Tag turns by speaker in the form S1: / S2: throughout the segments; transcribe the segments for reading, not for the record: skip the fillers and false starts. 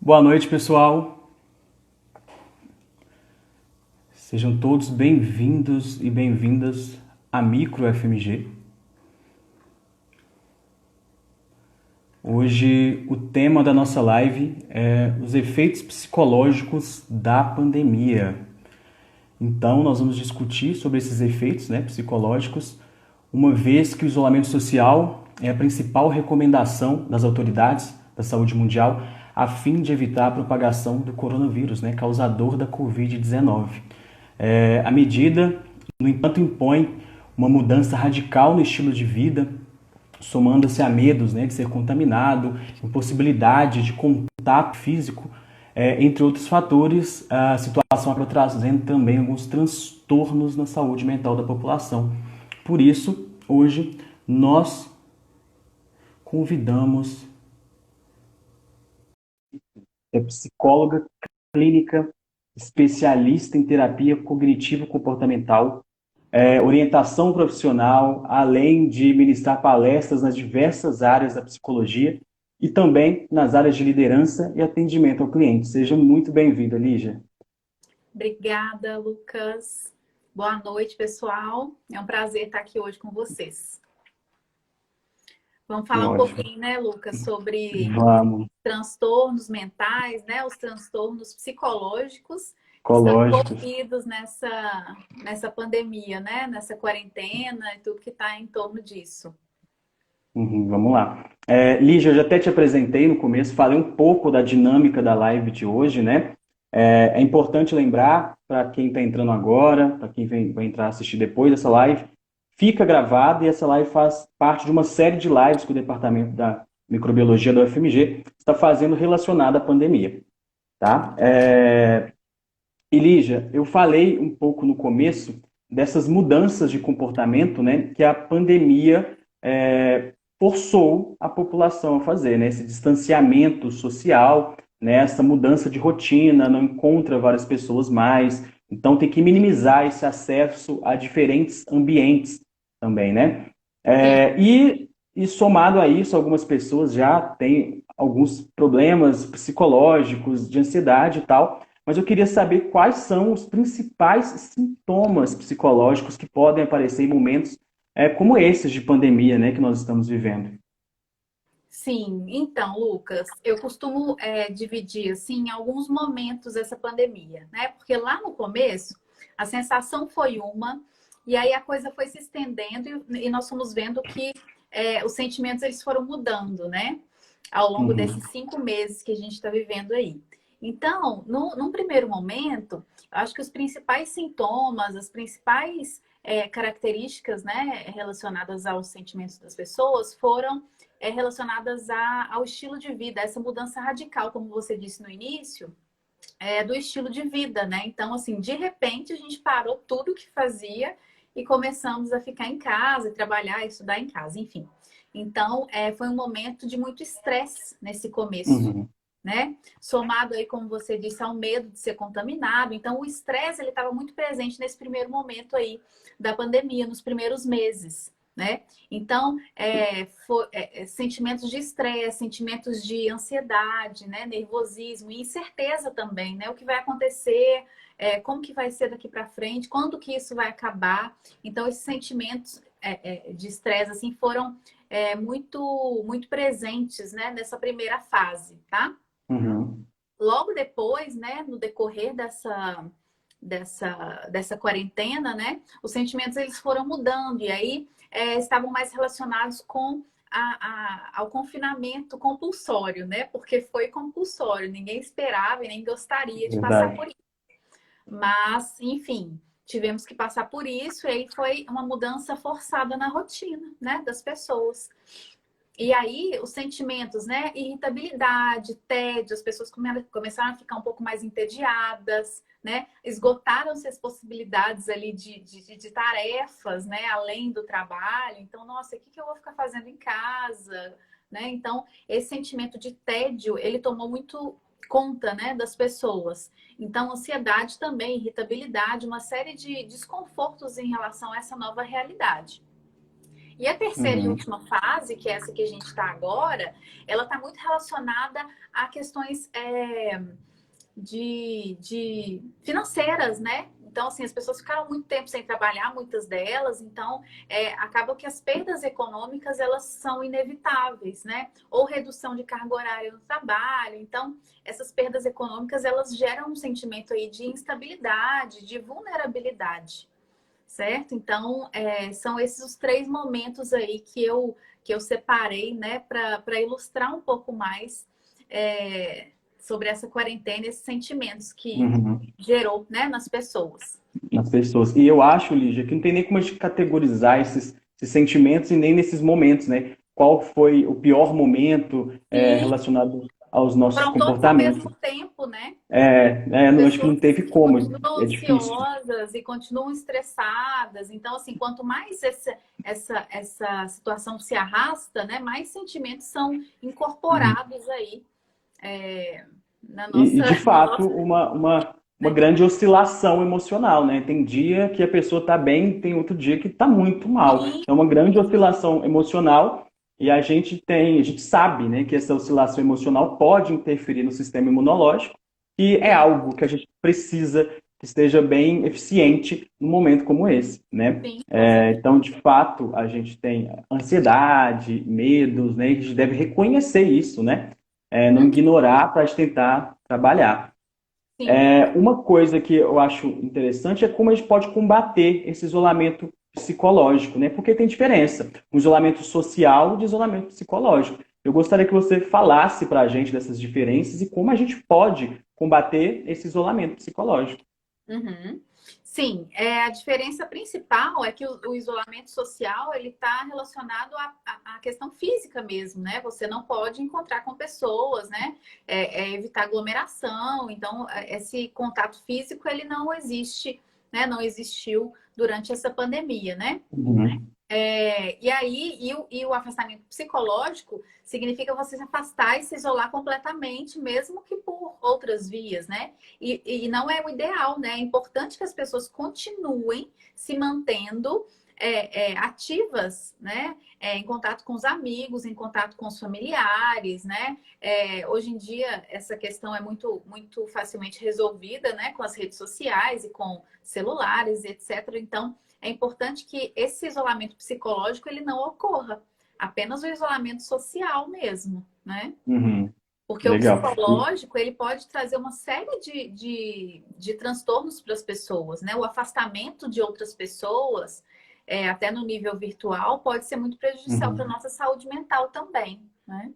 S1: Boa noite, pessoal. Sejam todos bem-vindos e bem-vindas à Micro FMG. Hoje o tema da nossa live é os efeitos psicológicos da pandemia. Então, nós vamos discutir sobre esses efeitos, psicológicos, uma vez que o isolamento social é a principal recomendação das autoridades da saúde mundial a fim de evitar a propagação do coronavírus, causador da Covid-19. A medida, no entanto, impõe uma mudança radical no estilo de vida, somando-se a medos de ser contaminado, impossibilidade de contato físico, entre outros fatores. A situação acaba trazendo também alguns transtornos na saúde mental da população. Por isso, hoje, nós convidamos a psicóloga clínica, especialista em terapia cognitivo-comportamental, orientação profissional, além de ministrar palestras nas diversas áreas da psicologia e também nas áreas de liderança e atendimento ao cliente. Seja muito bem-vinda, Lígia.
S2: Obrigada, Lucas. Boa noite, pessoal. É um prazer estar aqui hoje com vocês. Vamos falar um pouquinho, Lucas, sobre transtornos mentais, os transtornos psicológicos que estão envolvidos nessa pandemia, nessa quarentena e tudo que está em torno disso.
S1: Vamos lá. Lígia, eu já até te apresentei no começo, falei um pouco da dinâmica da live de hoje, É importante lembrar, para quem está entrando agora, para quem vai entrar assistir depois dessa live, fica gravada e essa live faz parte de uma série de lives que o Departamento da Microbiologia da UFMG está fazendo relacionada à pandemia. Tá? E Lígia, eu falei um pouco no começo dessas mudanças de comportamento que a pandemia forçou a população a fazer, esse distanciamento social, essa mudança de rotina, não encontra várias pessoas mais, então tem que minimizar esse acesso a diferentes ambientes também, E somado a isso, algumas pessoas já têm alguns problemas psicológicos, de ansiedade e tal, mas eu queria saber quais são os principais sintomas psicológicos que podem aparecer em momentos como esses de pandemia, que nós estamos vivendo.
S2: Sim, então, Lucas, eu costumo dividir assim, em alguns momentos essa pandemia, Porque lá no começo, a sensação foi uma, e aí a coisa foi se estendendo e nós fomos vendo que os sentimentos eles foram mudando, Ao longo desses 5 meses que a gente está vivendo aí. Então, num primeiro momento, eu acho que os principais sintomas, as principais características relacionadas aos sentimentos das pessoas foram relacionadas ao estilo de vida, essa mudança radical, como você disse no início, do estilo de vida, Então, assim, de repente a gente parou tudo o que fazia e começamos a ficar em casa, trabalhar, estudar em casa, enfim. Então, foi um momento de muito estresse nesse começo, Somado aí, como você disse, ao medo de ser contaminado. Então, o estresse ele estava muito presente nesse primeiro momento aí da pandemia, nos primeiros meses. Então, sentimentos de estresse, sentimentos de ansiedade, nervosismo e incerteza também, O que vai acontecer, como que vai ser daqui para frente, quando que isso vai acabar. Então, esses sentimentos de estresse assim, foram muito, muito presentes nessa primeira fase, tá? Logo depois, no decorrer dessa quarentena, os sentimentos eles foram mudando e aí estavam mais relacionados com ao confinamento compulsório, Porque foi compulsório, ninguém esperava e nem gostaria de passar por isso. Mas, enfim, tivemos que passar por isso e aí foi uma mudança forçada na rotina, das pessoas. E aí, os sentimentos, irritabilidade, tédio, as pessoas começaram a ficar um pouco mais entediadas, Esgotaram-se as possibilidades ali de tarefas, além do trabalho. Então, nossa, o que eu vou ficar fazendo em casa, Então, esse sentimento de tédio, ele tomou muito conta, das pessoas. Então, ansiedade também, irritabilidade, uma série de desconfortos em relação a essa nova realidade. E a terceira e
S1: Uhum.
S2: última fase, que é essa que a gente está agora, ela está muito relacionada a questões de financeiras, né? Então, assim, as pessoas ficaram muito tempo sem trabalhar, muitas delas, então acaba que as perdas econômicas, elas são inevitáveis, né? Ou redução de carga horária no trabalho. Então, essas perdas econômicas, elas geram um sentimento aí de instabilidade, de vulnerabilidade, certo? Então, são esses os três momentos aí que eu separei, né, para ilustrar um pouco mais sobre essa quarentena, esses sentimentos que
S1: Uhum.
S2: gerou, né, nas pessoas.
S1: Nas pessoas. E eu acho, Lígia, que não tem nem como a gente categorizar esses sentimentos e nem nesses momentos, né? Qual foi o pior momento
S2: Sim,
S1: relacionado aos nossos
S2: foram todos ao
S1: comportamentos?
S2: mesmo tempo, né?
S1: Não, acho que
S2: Pessoas
S1: não teve como,
S2: continuam
S1: é difícil.
S2: ansiosas e continuam estressadas. Então, assim, quanto mais essa situação se arrasta, né, mais sentimentos são
S1: Uhum.
S2: incorporados aí é, na
S1: E,
S2: nossa,
S1: de
S2: no
S1: fato,
S2: nosso,
S1: uma
S2: né?
S1: grande oscilação emocional, né? Tem dia que a pessoa está bem, tem outro dia que está muito mal.
S2: Sim,
S1: É uma grande oscilação emocional e a gente sabe, né, que essa oscilação emocional pode interferir no sistema imunológico e é
S2: sim,
S1: algo que a gente precisa que esteja bem eficiente num momento como esse, né?
S2: sim, com
S1: Então, de fato, a gente tem ansiedade, medos, né? E a gente deve reconhecer isso, né? Não
S2: certeza.
S1: ignorar para tentar trabalhar.
S2: Sim,
S1: Uma coisa que eu acho interessante é como a gente pode combater esse isolamento psicológico, né? Porque tem diferença, o isolamento social de isolamento psicológico. Eu gostaria que você falasse para a gente dessas diferenças e como a gente pode combater esse isolamento psicológico.
S2: uhum. Sim, a diferença principal é que o isolamento social ele está relacionado à questão física mesmo, né? Você não pode encontrar com pessoas, né? Evitar aglomeração. Então, esse contato físico ele não existe, né? Não existiu durante essa pandemia, né?
S1: Uhum,
S2: E o afastamento psicológico significa você se afastar e se isolar completamente, mesmo que por outras vias, né? E não é o ideal, né? É importante que as pessoas continuem se mantendo ativas, né? Em contato com os amigos, em contato com os familiares, né? Hoje em dia, essa questão é muito, muito facilmente resolvida, né? Com as redes sociais e com celulares, etc. Então, é importante que esse isolamento psicológico ele não ocorra, apenas o isolamento social mesmo, né?
S1: uhum,
S2: Porque o
S1: legal.
S2: psicológico ele pode trazer uma série de transtornos para as pessoas, né? O afastamento de outras pessoas, até no nível virtual, pode ser muito prejudicial para a
S1: Uhum.
S2: nossa saúde mental também, né?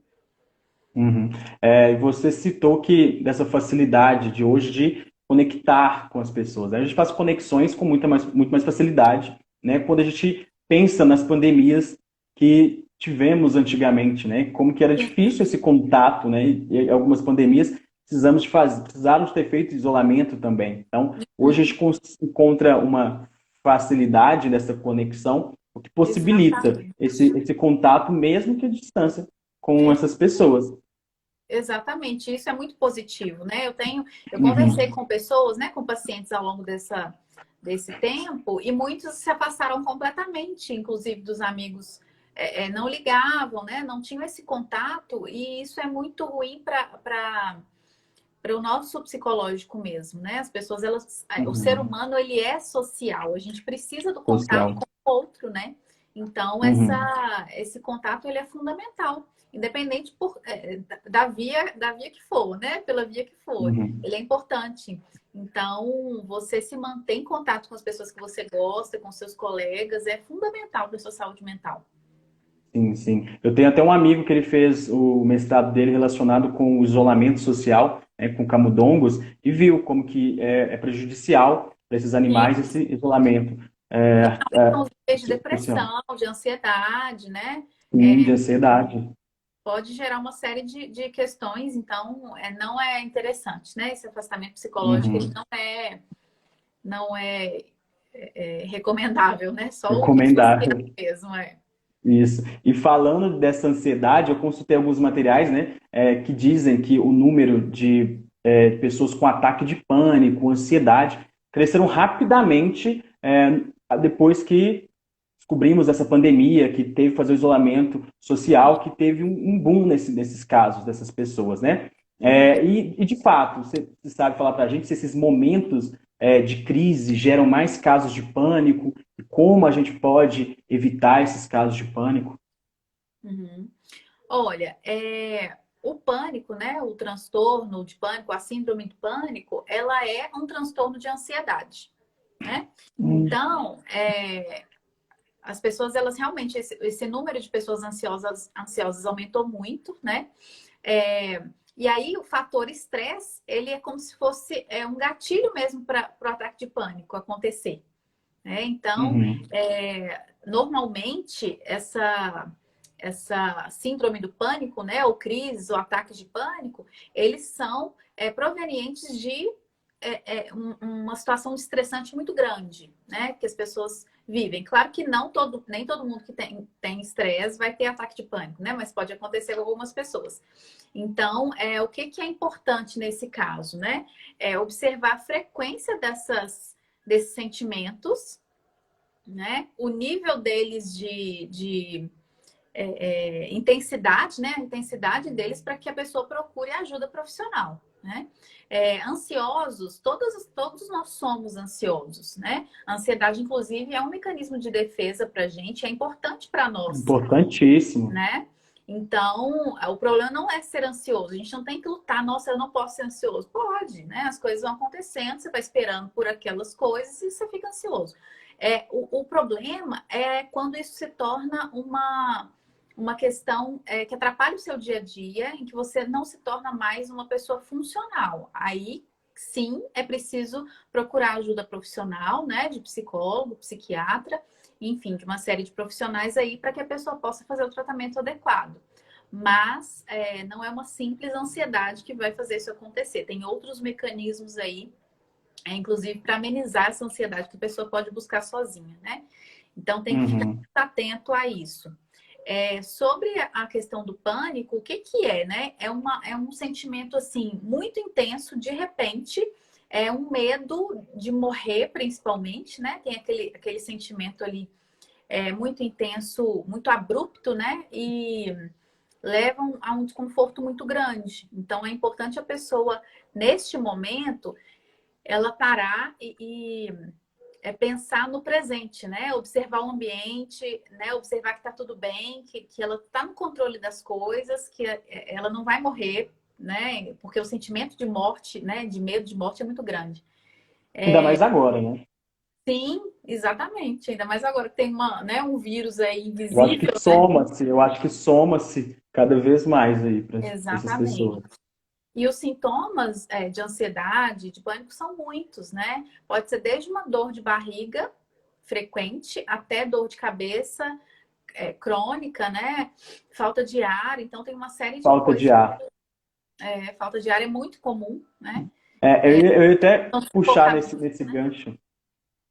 S1: Uhum. E você citou que dessa facilidade de hoje de conectar com as pessoas, né? A gente faz conexões com muito mais facilidade, né? Quando a gente pensa nas pandemias que tivemos antigamente, né? Como que era
S2: Sim,
S1: difícil esse contato, né? E algumas pandemias precisaram de ter feito isolamento também. Então, hoje a gente encontra uma facilidade dessa conexão, o que possibilita
S2: exatamente.
S1: esse contato, mesmo que à distância, com essas pessoas.
S2: Exatamente, isso é muito positivo, né? Eu conversei
S1: Uhum,
S2: com pessoas, né, com pacientes ao longo desse tempo, e muitos se afastaram completamente, inclusive dos amigos, não ligavam, né? Não tinham esse contato, e isso é muito ruim para o nosso psicológico mesmo, né? As pessoas, o ser
S1: uhum.
S2: humano, ele é social, a gente precisa do contato
S1: Social.
S2: com o outro, né? Então,
S1: Uhum,
S2: esse contato, ele é fundamental, independente da via que for, né? Pela via que for,
S1: uhum.
S2: ele é importante. Então, você se manter em contato com as pessoas que você gosta, com seus colegas, é fundamental para a sua saúde mental.
S1: Sim, sim. Eu tenho até um amigo que ele fez o mestrado dele relacionado com o isolamento social, né, com camundongos, e viu como que é prejudicial para esses
S2: Sim,
S1: animais esse isolamento
S2: são os níveis de
S1: social.
S2: depressão, de ansiedade, né?
S1: Sim, de ansiedade.
S2: Pode gerar uma série de questões, então não é interessante, né? Esse afastamento psicológico ele
S1: Uhum.
S2: não é recomendável, né? Só o social
S1: Recomendável.
S2: mesmo, é.
S1: Isso. E falando dessa ansiedade, eu consultei alguns materiais, né, que dizem que o número de pessoas com ataque de pânico, ansiedade, cresceram rapidamente depois que descobrimos essa pandemia que teve que fazer o isolamento social, que teve um boom nesses casos, dessas pessoas, né? E, de fato, você sabe falar para a gente se esses momentos de crise geram mais casos de pânico e como a gente pode evitar esses casos de pânico?
S2: Uhum. Olha, o pânico, né? O transtorno de pânico, a síndrome de pânico, ela é um transtorno de ansiedade, né?
S1: Hum.
S2: Então, as pessoas, elas realmente, esse número de pessoas ansiosas aumentou muito, né? E aí, o fator estresse, ele é como se fosse um gatilho mesmo para o ataque de pânico acontecer, né? Então,
S1: Uhum.
S2: normalmente, essa síndrome do pânico, né? Ou crise, ou ataques de pânico, eles são provenientes de uma situação estressante muito grande, né? Que as pessoas vivem. Claro que nem todo mundo que tem estresse vai ter ataque de pânico, né? Mas pode acontecer com algumas pessoas. Então, o que é importante nesse caso, né? É observar a frequência desses sentimentos, né? O nível deles de intensidade, né? A intensidade deles para que a pessoa procure ajuda profissional, né? Ansiosos, todos nós somos ansiosos, né? A ansiedade, inclusive, é um mecanismo de defesa para a gente, é importante para nós,
S1: Importantíssimo.
S2: né? Então, o problema não é ser ansioso. A gente não tem que lutar, nossa, eu não posso ser ansioso. Pode, né? As coisas vão acontecendo, você vai esperando por aquelas coisas e você fica ansioso. O problema é quando isso se torna uma questão que atrapalha o seu dia a dia, em que você não se torna mais uma pessoa funcional. Aí, sim, é preciso procurar ajuda profissional, né? De psicólogo, psiquiatra, enfim, de uma série de profissionais aí para que a pessoa possa fazer o tratamento adequado. Mas não é uma simples ansiedade que vai fazer isso acontecer. Tem outros mecanismos aí, inclusive para amenizar essa ansiedade que a pessoa pode buscar sozinha, né? Então tem que ficar
S1: Uhum.
S2: atento a isso. Sobre a questão do pânico, o que que é, né? É um sentimento assim muito intenso, de repente, é um medo de morrer, principalmente, né? Tem aquele sentimento ali muito intenso, muito abrupto, né? E levam a um desconforto muito grande. Então é importante a pessoa, neste momento, ela parar e pensar no presente, né? Observar o ambiente, né? Observar que está tudo bem, que ela está no controle das coisas, que ela não vai morrer, né? Porque o sentimento de morte, né? De medo de morte é muito grande.
S1: Ainda mais agora, né?
S2: Sim, exatamente. Ainda mais agora que tem um vírus aí
S1: Eu acho que
S2: invisível, né?
S1: soma-se cada vez mais aí para essas
S2: Exatamente.
S1: pessoas.
S2: E os sintomas de ansiedade, de pânico são muitos, né? Pode ser desde uma dor de barriga frequente até dor de cabeça crônica, né? Falta de ar, então tem uma série de
S1: Falta de
S2: coisas.
S1: ar.
S2: Falta de ar é muito comum, né?
S1: Eu ia até
S2: Então,
S1: puxar
S2: sufocar
S1: nesse
S2: muito, né?
S1: gancho,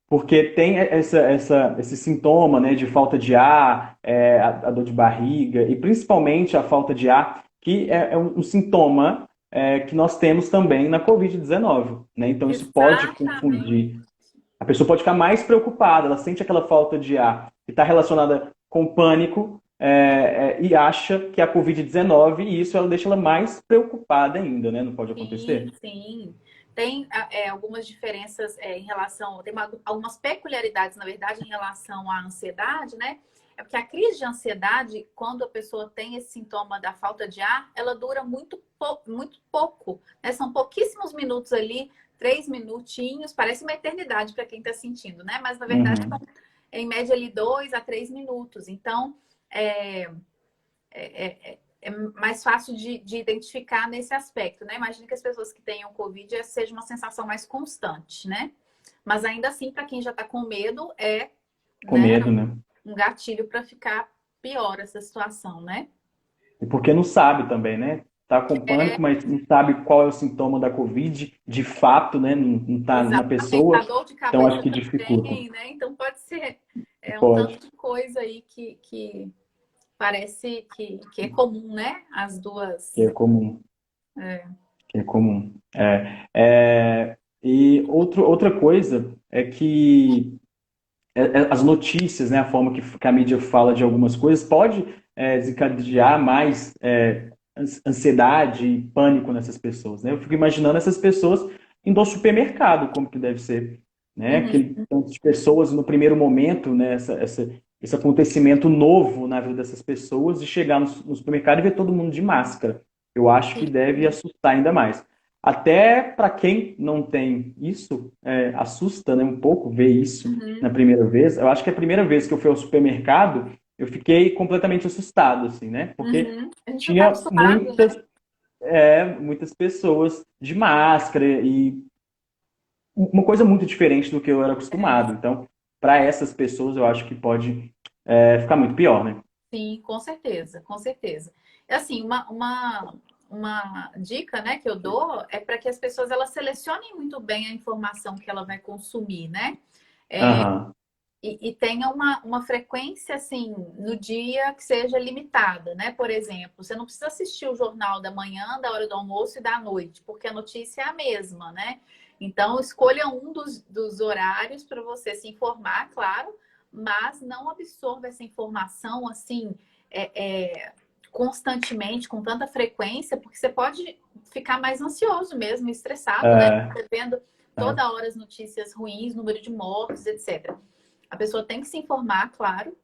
S1: porque tem esse sintoma, né, de falta de ar, a dor de barriga, e principalmente a falta de ar, que é um sintoma que nós temos também na Covid-19, né? Então isso pode
S2: Exatamente.
S1: confundir. A pessoa pode ficar mais preocupada, ela sente aquela falta de ar que está relacionada com pânico e acha que é a Covid-19 e isso ela deixa ela mais preocupada ainda, né? Não pode
S2: Sim,
S1: acontecer?
S2: sim. Tem algumas diferenças em relação, algumas peculiaridades, na verdade, em relação à ansiedade, né? É porque a crise de ansiedade, quando a pessoa tem esse sintoma da falta de ar, ela dura muito pouco, né? São pouquíssimos minutos ali, 3 minutinhos, parece uma eternidade para quem está sentindo, né? Mas na verdade
S1: Uhum.
S2: são, em média ali 2 a 3 minutos. Então, é mais fácil de identificar nesse aspecto, né? Imagina que as pessoas que tenham Covid seja uma sensação mais constante, né? Mas ainda assim, para quem já está com medo,
S1: Com
S2: né,
S1: medo, né?
S2: um gatilho para ficar pior essa situação, né?
S1: E porque não sabe também, né? Tá com pânico, mas não sabe qual é o sintoma da Covid, de fato, né? Não tá na
S2: Exatamente. A
S1: pessoa,
S2: dor de
S1: então acho
S2: cabeça
S1: que dificulta.
S2: também, né? Então pode ser um tanto
S1: Pode,
S2: de coisa aí que parece que é comum, né? As
S1: que
S2: duas.
S1: é comum,
S2: É.
S1: que é comum. E outra coisa é que as notícias, né, a forma que a mídia fala de algumas coisas pode desencadear mais ansiedade e pânico nessas pessoas, né? Eu fico imaginando essas pessoas indo ao supermercado, como que deve ser, né?
S2: Uhum,
S1: Aquele tanto de pessoas no primeiro momento, né? Esse acontecimento novo na vida dessas pessoas, de chegar no supermercado e ver todo mundo de máscara. Eu acho que
S2: sim.
S1: deve assustar ainda mais. Até para quem não tem isso, assusta, né, um pouco ver isso na
S2: Uhum,
S1: primeira vez. Eu acho que a primeira vez que eu fui ao supermercado, eu fiquei completamente assustado, assim, né? Porque
S2: uhum. A gente não está
S1: tinha
S2: acostumado, né?
S1: muitas pessoas de máscara e uma coisa muito diferente do que eu era acostumado. Então, para essas pessoas, eu acho que pode ficar muito pior, né?
S2: Sim, com certeza, com certeza. É assim, uma dica, né, que eu dou é para que as pessoas elas selecionem muito bem a informação que ela vai consumir, né?
S1: Aham.
S2: E tenha uma frequência, assim, no dia que seja limitada, né? Por exemplo, você não precisa assistir o jornal da manhã, da hora do almoço e da noite, porque a notícia é a mesma, né? Então, escolha um dos horários para você se informar, claro, mas não absorva essa informação, assim, constantemente, com tanta frequência, porque você pode ficar mais ansioso mesmo, estressado, né?
S1: É,
S2: Você vendo
S1: é.
S2: toda hora as notícias ruins, número de mortes, etc. A pessoa tem que se informar, claro,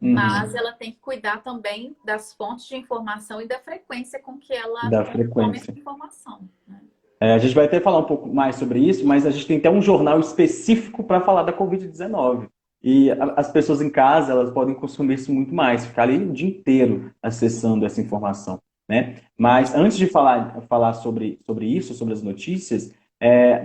S2: mas
S1: Uhum.
S2: ela tem que cuidar também das fontes de informação e da frequência com que ela
S1: Da
S2: consome essa
S1: frequência.
S2: informação, né?
S1: A gente vai até falar um pouco mais sobre isso, mas a gente tem até um jornal específico para falar da Covid-19. E as pessoas em casa, elas podem consumir isso muito mais, ficar ali o dia inteiro acessando essa informação, né? Mas antes de falar sobre isso, sobre as notícias,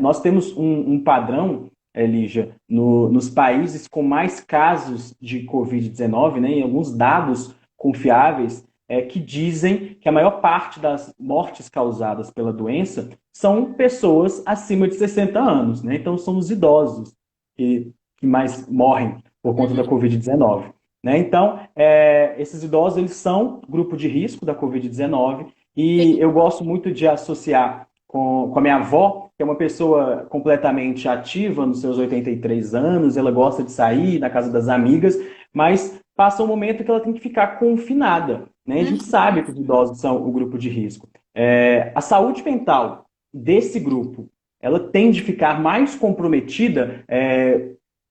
S1: nós temos um padrão, Lígia, nos países com mais casos de Covid-19, né? Em alguns dados confiáveis, que dizem que a maior parte das mortes causadas pela doença são pessoas acima de 60 anos, né? Então são os idosos que mais morrem por conta da
S2: Uhum.
S1: Covid-19. Né? Então, esses idosos eles são grupo de risco da Covid-19 e
S2: Sim.
S1: eu gosto muito de associar com a minha avó, que é uma pessoa completamente ativa nos seus 83 anos, ela gosta de sair na casa das amigas, mas passa um momento que ela tem que ficar confinada. Né? A gente sabe que os
S2: Uhum.
S1: idosos são o grupo de risco. A saúde mental desse grupo, ela tende a ficar mais comprometida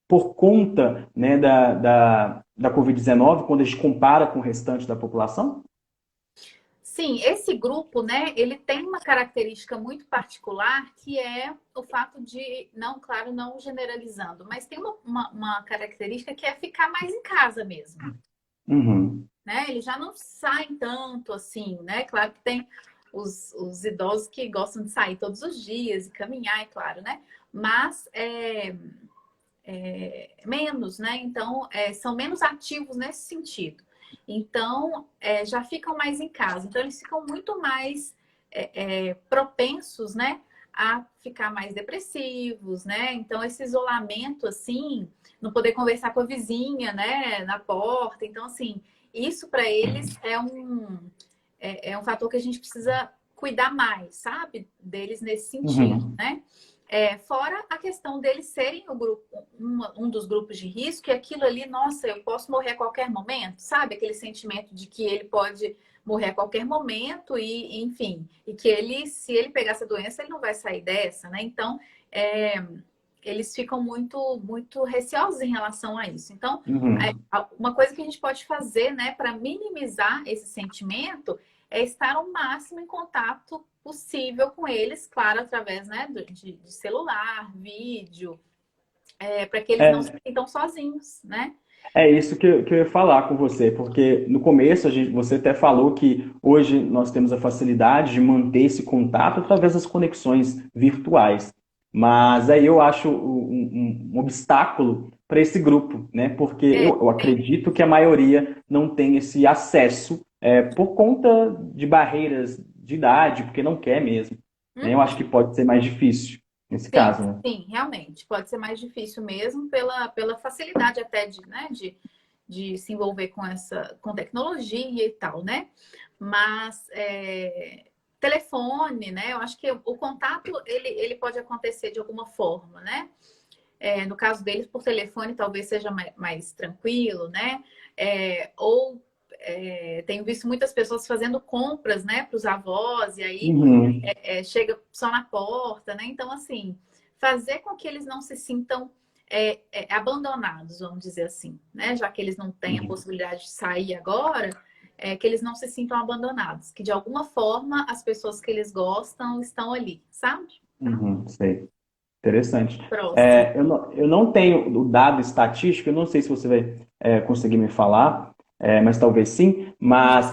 S1: por conta, né, da Covid-19, quando a gente compara com o restante da população?
S2: Sim, esse grupo, né, ele tem uma característica muito particular que é o fato de, não, claro, não generalizando, mas tem uma característica que é ficar mais em casa mesmo,
S1: Uhum.
S2: né? Eles já não saem tanto assim, né? Claro que tem os idosos que gostam de sair todos os dias e caminhar, é claro, né? Mas menos, né? Então, são menos ativos nesse sentido. Então, já ficam mais em casa. Então, eles ficam muito mais propensos, né? A ficar mais depressivos, né? Então, esse isolamento, assim, não poder conversar com a vizinha, né? Na porta. Então, assim, isso para eles é um fator que a gente precisa cuidar mais, sabe? Deles nesse sentido,
S1: Uhum.
S2: né? Fora a questão deles serem o grupo, um dos grupos de risco, e aquilo ali, nossa, eu posso morrer a qualquer momento, sabe? Aquele sentimento de que ele pode morrer a qualquer momento e, enfim, e que ele, se ele pegar essa doença, ele não vai sair dessa, né? Então, eles ficam muito, muito receosos em relação a isso. Então,
S1: Uhum.
S2: uma coisa que a gente pode fazer, né, para minimizar esse sentimento é estar o máximo em contato possível com eles, claro, através, né, de celular, vídeo, para que eles não se
S1: É,
S2: sintam sozinhos, né?
S1: é isso que eu ia falar com você, porque no começo você até falou que hoje nós temos a facilidade de manter esse contato através das conexões virtuais. Mas aí eu acho um obstáculo para esse grupo, né? Porque
S2: É,
S1: eu acredito que a maioria não tem esse acesso por conta de barreiras de idade, porque não quer mesmo. Né? Eu acho que pode ser mais difícil nesse
S2: sim,
S1: caso, né?
S2: sim, realmente. Pode ser mais difícil mesmo pela facilidade até né, de se envolver com tecnologia e tal, né? Mas telefone, né? Eu acho que o contato ele pode acontecer de alguma forma, né? No caso deles, por telefone talvez seja mais tranquilo, né? Ou tenho visto muitas pessoas fazendo compras, né, para os avós, e aí
S1: Uhum,
S2: chega só na porta, né? Então, assim, fazer com que eles não se sintam abandonados, vamos dizer assim, né? Já que eles não têm a
S1: uhum,
S2: possibilidade de sair agora, que eles não se sintam abandonados, que de alguma forma as pessoas que eles gostam estão ali, sabe?
S1: sei. Interessante.
S2: Próximo.
S1: Eu não tenho o dado estatístico, eu não sei se você vai conseguir me falar, mas talvez sim, mas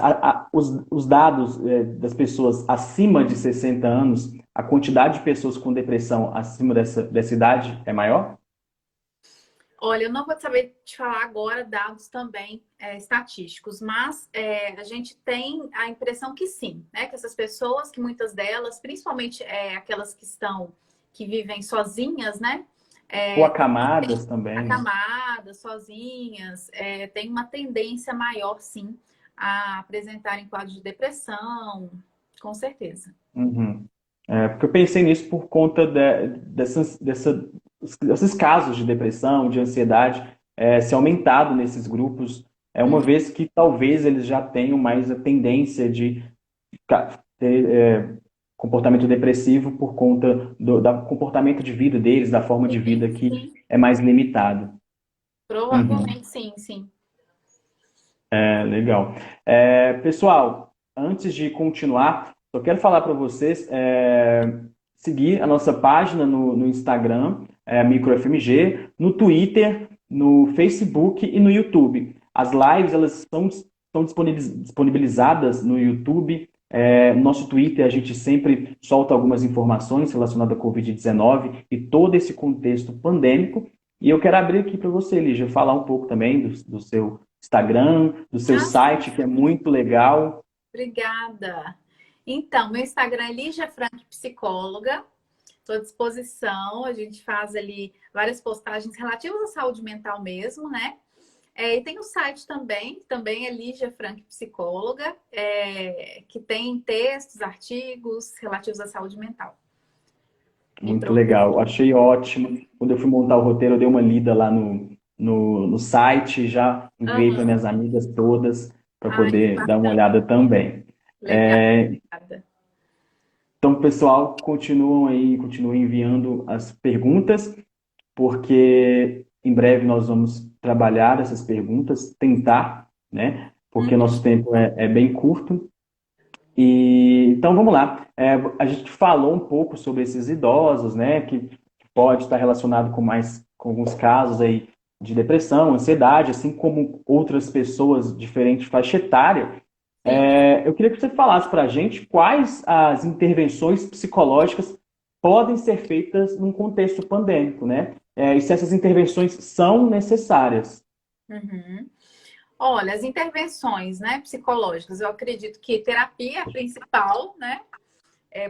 S1: os dados das pessoas acima de 60 anos, a quantidade de pessoas com depressão acima dessa idade é maior?
S2: Olha, eu não vou saber te falar agora dados também estatísticos, mas a gente tem a impressão que sim, né? Que essas pessoas, que muitas delas, principalmente aquelas que vivem sozinhas, né?
S1: Ou
S2: É,
S1: acamadas também, né?
S2: acamadas, sozinhas, tem uma tendência maior, sim, a apresentarem quadros de depressão, com certeza.
S1: Uhum. Porque eu pensei nisso por conta desses casos de depressão, de ansiedade, se aumentado nesses grupos, uma
S2: Uhum.
S1: vez que talvez eles já tenham mais a tendência de ter comportamento depressivo por conta do comportamento de vida deles, da forma de vida
S2: Sim,
S1: que
S2: sim,
S1: é mais limitado. Uhum.
S2: provavelmente sim, sim.
S1: Legal. Pessoal, antes de continuar, só quero falar para vocês seguir a nossa página no Instagram, MicroFMG, no Twitter, no Facebook e no YouTube. As lives elas estão disponibilizadas no YouTube. No nosso Twitter a gente sempre solta algumas informações relacionadas à Covid-19 e todo esse contexto pandêmico. E eu quero abrir aqui para você, Lígia, falar um pouco também do seu Instagram, do seu
S2: Ah, sim,
S1: site, que é muito legal.
S2: obrigada. Então, meu Instagram é Lígia Frank Psicóloga. Estou à disposição. A gente faz ali várias postagens relativas à saúde mental mesmo, né? E tem o site também é Lígia Frank Psicóloga, que tem textos, artigos relativos à saúde mental. Me
S1: Muito
S2: procura.
S1: legal. Achei ótimo. Quando eu fui montar o roteiro, eu dei uma lida lá no site, já enviei para
S2: Aham.
S1: minhas amigas todas para
S2: Ai, que
S1: poder dar uma
S2: bacana.
S1: olhada também.
S2: Legal.
S1: É,
S2: Obrigada.
S1: então, pessoal, continuem enviando as perguntas, porque em breve nós vamos trabalhar essas perguntas, tentar, né? Porque o
S2: Uhum.
S1: nosso tempo é bem curto. Então vamos lá. A gente falou um pouco sobre esses idosos, né, que pode estar relacionado com alguns casos aí de depressão, ansiedade, assim como outras pessoas de diferente faixa etária.
S2: Sim.
S1: Eu queria que você falasse para a gente quais as intervenções psicológicas podem ser feitas num contexto pandêmico, né? E se essas intervenções são necessárias.
S2: Uhum. Olha, as intervenções, né, psicológicas, eu acredito que terapia é a principal, né?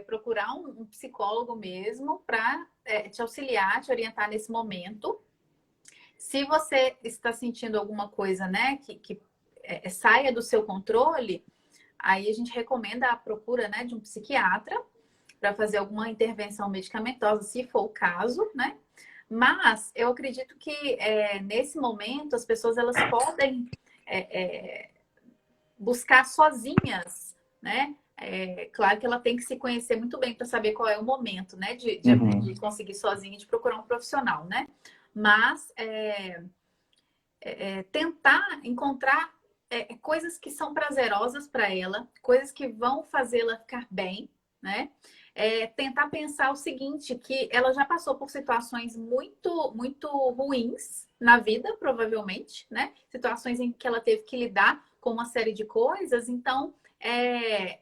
S2: Procurar um psicólogo mesmo para te auxiliar, te orientar nesse momento. Se você está sentindo alguma coisa, né, que saia do seu controle, aí a gente recomenda a procura, né, de um psiquiatra para fazer alguma intervenção medicamentosa, se for o caso, né? Mas eu acredito que nesse momento as pessoas elas podem é, é, buscar sozinhas, né? Claro que ela tem que se conhecer muito bem para saber qual é o momento, né? De
S1: Uhum,
S2: conseguir sozinha, de procurar um profissional, né? Mas tentar encontrar coisas que são prazerosas para ela, coisas que vão fazê-la ficar bem, né? Tentar pensar o seguinte, que ela já passou por situações muito, muito ruins na vida, provavelmente, né? Situações em que ela teve que lidar com uma série de coisas, então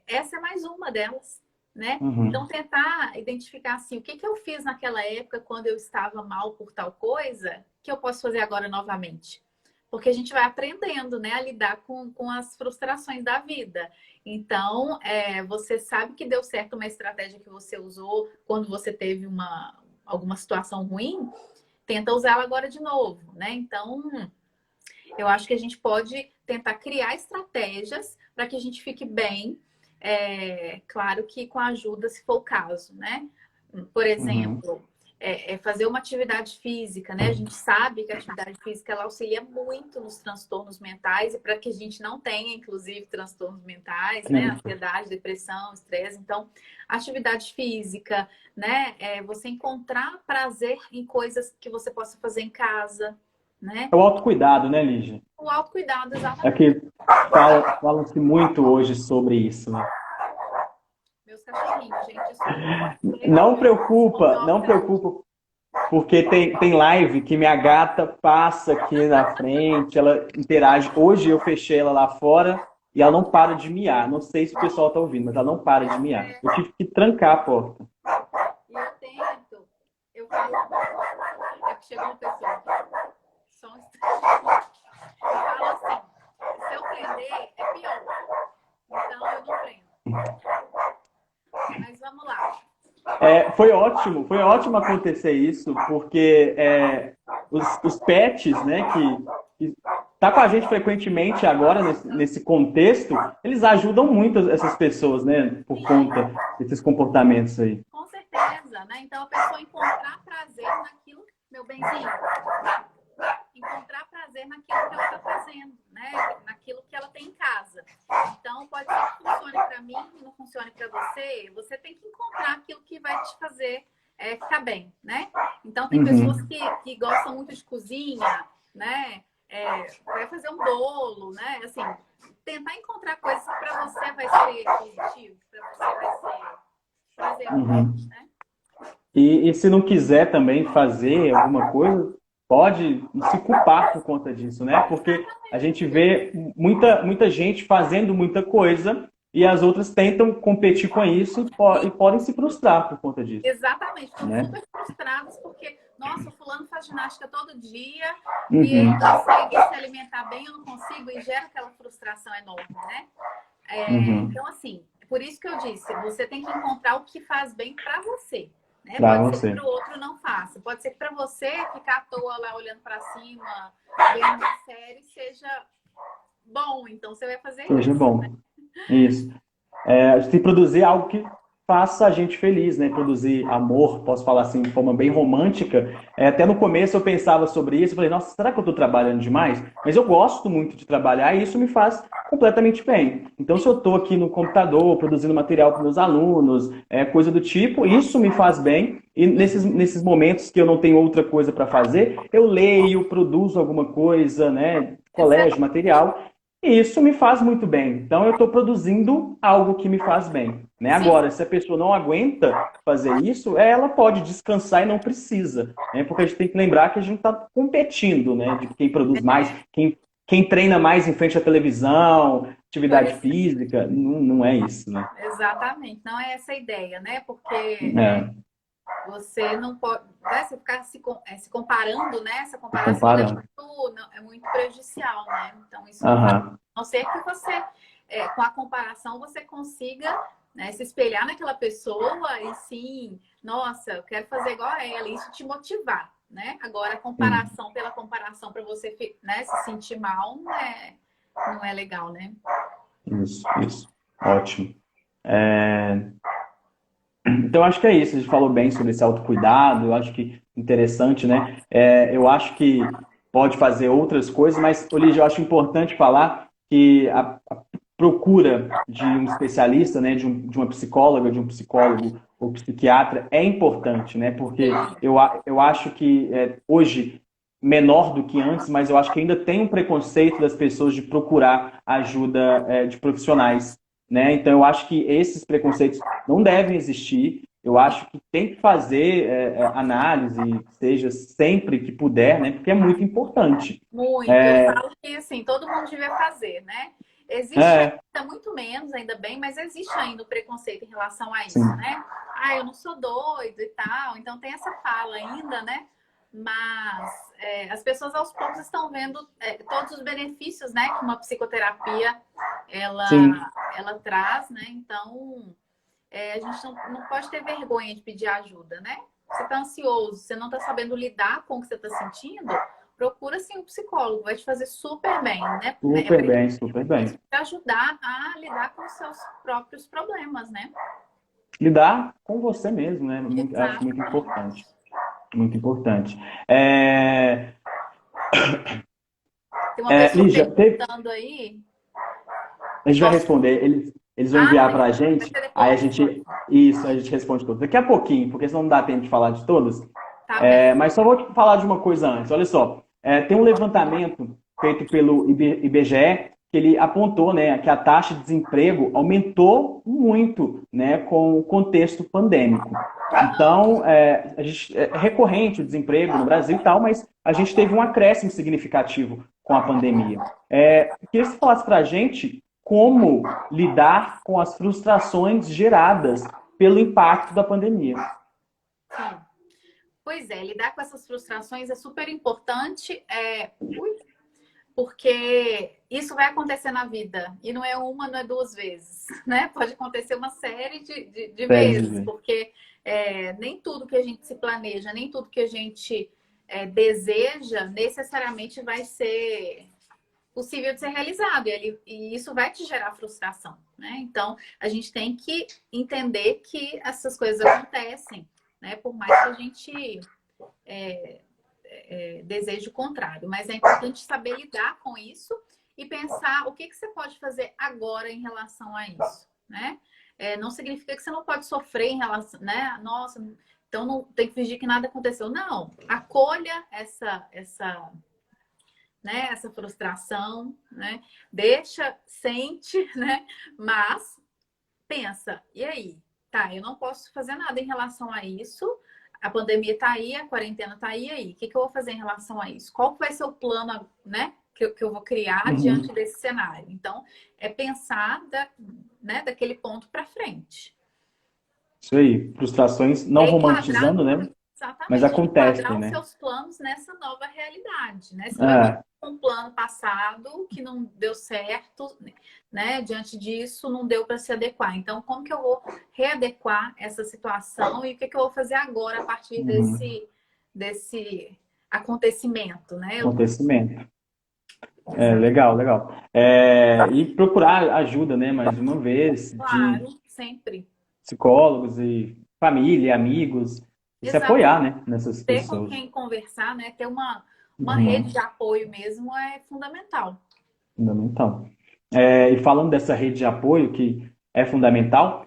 S2: essa é mais uma delas, né? Então
S1: uhum,
S2: tentar identificar assim, o que que eu fiz naquela época quando eu estava mal por tal coisa, que eu posso fazer agora novamente. Porque a gente vai aprendendo, né, a lidar com as frustrações da vida. Então, você sabe que deu certo uma estratégia que você usou quando você teve alguma situação ruim, tenta usá-la agora de novo, né? Então, eu acho que a gente pode tentar criar estratégias para que a gente fique bem, claro que com a ajuda, se for o caso, né? Por
S1: uhum,
S2: exemplo, fazer uma atividade física, né? A gente sabe que a atividade física ela auxilia muito nos transtornos mentais e para que a gente não tenha, inclusive, transtornos mentais, né?
S1: Sim.
S2: Ansiedade, depressão, estresse. Então, atividade física, né? Você encontrar prazer em coisas que você possa fazer em casa, né?
S1: É o autocuidado, né, Lígia?
S2: O autocuidado,
S1: É
S2: exatamente.
S1: que falam-se muito hoje sobre isso, né?
S2: Meus cachorrinhos, gente, desculpa.
S1: Não
S2: Home
S1: preocupa, não
S2: office,
S1: preocupa, porque tem live que minha gata passa aqui na frente, ela interage. Hoje eu fechei ela lá fora e ela não para de miar. Não sei se o pessoal está ouvindo, mas ela não para de miar. Eu tive que trancar a porta.
S2: e eu tento, eu falo, é que chegou uma pessoa aqui, só um instante. Eu falo assim, se eu prender, é pior. Então eu não prendo. Mas vamos lá.
S1: Foi ótimo acontecer isso, porque os pets, né, que tá com a gente frequentemente agora nesse contexto, eles ajudam muito essas pessoas, né, por conta desses comportamentos aí.
S2: Com certeza, né? Então a pessoa encontrar prazer naquilo, meu benzinho, encontrar prazer naquilo que ela está fazendo, né? Naquilo que ela tem em casa. Então pode ser que funcione para mim e não funcione para você. Você tem que encontrar aquilo que vai te fazer ficar bem, né? Então tem pessoas que gostam muito de cozinha, né? Vai fazer um bolo, né? Assim, tentar encontrar coisas que para você vai ser positivo, para você vai ser prazeroso, né?
S1: E se não quiser também fazer alguma coisa, pode se culpar por conta disso, né? Porque a gente vê muita gente fazendo muita coisa e as outras tentam competir com isso e podem se frustrar por conta disso,
S2: Exatamente, estão
S1: né?
S2: super frustrados porque, nossa, o fulano faz ginástica todo dia e ele
S1: Uhum,
S2: consegue se alimentar bem, eu não consigo, e gera aquela frustração enorme, né?
S1: uhum.
S2: Então, assim, por isso que eu disse, você tem que encontrar o que faz bem para você. Né?
S1: Pra
S2: Pode ser que
S1: você.
S2: para o outro não faça. Pode ser que para você ficar à toa lá olhando para cima, vendo uma série, seja bom. Então, você vai fazer
S1: Seja
S2: isso.
S1: bom. Isso. A gente tem que produzir algo que faça a gente feliz, né? Produzir amor, posso falar assim, de forma bem romântica. Até no começo eu pensava sobre isso, eu falei, nossa, será que eu estou trabalhando demais? Mas eu gosto muito de trabalhar e isso me faz completamente bem. Então, se eu estou aqui no computador, produzindo material para meus alunos, coisa do tipo, isso me faz bem. E nesses momentos que eu não tenho outra coisa para fazer, eu leio, produzo alguma coisa, né? Colégio, material, e isso me faz muito bem. Então, eu estou produzindo algo que me faz bem. Né?
S2: Sim.
S1: Agora, se a pessoa não aguenta fazer isso, ela pode descansar e não precisa. Né? Porque a gente tem que lembrar que a gente está competindo, né? De quem produz mais, quem treina mais em frente à televisão, atividade física. Não é isso, né?
S2: Exatamente, não é essa a ideia, né? Porque
S1: É,
S2: você não pode, né? Você ficar se comparando, né? Essa comparação
S1: comparando.
S2: é muito prejudicial, né? Então, isso não faz.
S1: Aham.
S2: A não ser que você, com a comparação, você consiga, né, se espelhar naquela pessoa e sim, nossa, eu quero fazer igual a ela, isso te motivar, né? Agora, a comparação pela comparação para você, né, se sentir mal não é legal, né?
S1: Isso. Ótimo. Então, acho que é isso. A gente falou bem sobre esse autocuidado. Eu acho que interessante, né? Eu acho que pode fazer outras coisas, mas, Olívia, eu acho importante falar que a procura de um especialista, né, de uma psicóloga, de um psicólogo ou psiquiatra é importante, né? Porque eu acho que hoje, menor do que antes, mas eu acho que ainda tem um preconceito das pessoas de procurar ajuda de profissionais, né? Então, eu acho que esses preconceitos não devem existir. Eu acho que tem que fazer análise, seja sempre que puder, né? Porque é muito importante.
S2: Muito. Eu falo que, assim, todo mundo devia fazer, né? Existe
S1: É,
S2: ainda muito menos, ainda bem, mas existe ainda o preconceito em relação a isso,
S1: sim,
S2: né? Ah, eu não sou doido e tal. Então tem essa fala ainda, né? Mas as pessoas aos poucos estão vendo todos os benefícios, né? Que uma psicoterapia
S1: sim,
S2: ela traz, né? Então a gente não pode ter vergonha de pedir ajuda, né? Você está ansioso, você não está sabendo lidar com o que você está sentindo, procura sim um psicólogo, vai te fazer super bem, né?
S1: super bem, super bem.
S2: Te ajudar a lidar com os seus próprios problemas, né?
S1: Lidar com você mesmo, né? Acho muito
S2: Exatamente.
S1: importante. Muito importante. É,
S2: Tem uma pessoa
S1: Lígia,
S2: perguntando aí.
S1: a gente vai
S2: Posso?
S1: responder, eles vão
S2: Ah,
S1: enviar
S2: vai
S1: para a
S2: ser, vai
S1: gente,
S2: ser
S1: aí
S2: depois.
S1: a gente responde todas. Daqui a pouquinho, porque senão não dá tempo de falar de todas.
S2: Tá bem.
S1: Mas só vou te falar de uma coisa antes. Olha só, tem um levantamento feito pelo IBGE que ele apontou, né, que a taxa de desemprego aumentou muito, né, com o contexto pandêmico.
S2: Aham.
S1: Então, é recorrente o desemprego no Brasil e tal, mas a gente teve um acréscimo significativo com a pandemia. Queria que você falasse para a gente como lidar com as frustrações geradas pelo impacto da pandemia.
S2: Sim. Pois é, lidar com essas frustrações é super importante, porque isso vai acontecer na vida. E não é uma, não é duas vezes, né? Pode acontecer uma série de
S1: Sério de
S2: vezes,
S1: ver.
S2: porque nem tudo que a gente se planeja, nem tudo que a gente deseja, necessariamente vai ser possível de ser realizado. E isso vai te gerar frustração, né? Então, a gente tem que entender que essas coisas acontecem, né? Por mais que a gente deseje o contrário. Mas é importante saber lidar com isso e pensar o que você pode fazer agora em relação a isso, né? Não significa que você não pode sofrer em relação, né? Nossa, então não tem que fingir que nada aconteceu. Não, acolha essa frustração, né? Deixa, sente, né? Mas pensa, e aí? Tá, eu não posso fazer nada em relação a isso. A pandemia tá aí, a quarentena tá aí, e aí? O que eu vou fazer em relação a isso? Qual vai ser o plano, né? Que eu vou criar diante
S1: Uhum.
S2: desse cenário? Então, é pensar daquele ponto para frente.
S1: Isso aí. Frustrações, não
S2: É enquadrar
S1: romantizando, né? Mas
S2: Exatamente,
S1: acontecem,
S2: enquadrar os
S1: né?
S2: seus planos nessa nova realidade, né? Você levou
S1: É,
S2: um plano passado que não deu certo, né? Diante disso, não deu para se adequar. Então, como que eu vou readequar essa situação e o que eu vou fazer agora a partir
S1: uhum.
S2: desse acontecimento, né?
S1: Acontecimento.
S2: Exato.
S1: Legal, legal. E procurar ajuda, né? Mais uma vez, de
S2: Claro, sempre.
S1: psicólogos e família, amigos, e se apoiar,
S2: Exatamente.
S1: né? Nessas
S2: Ter com
S1: pessoas.
S2: quem conversar, né? Ter uma rede
S1: Uhum.
S2: de apoio mesmo é fundamental.
S1: Fundamental. E falando dessa rede de apoio que é fundamental,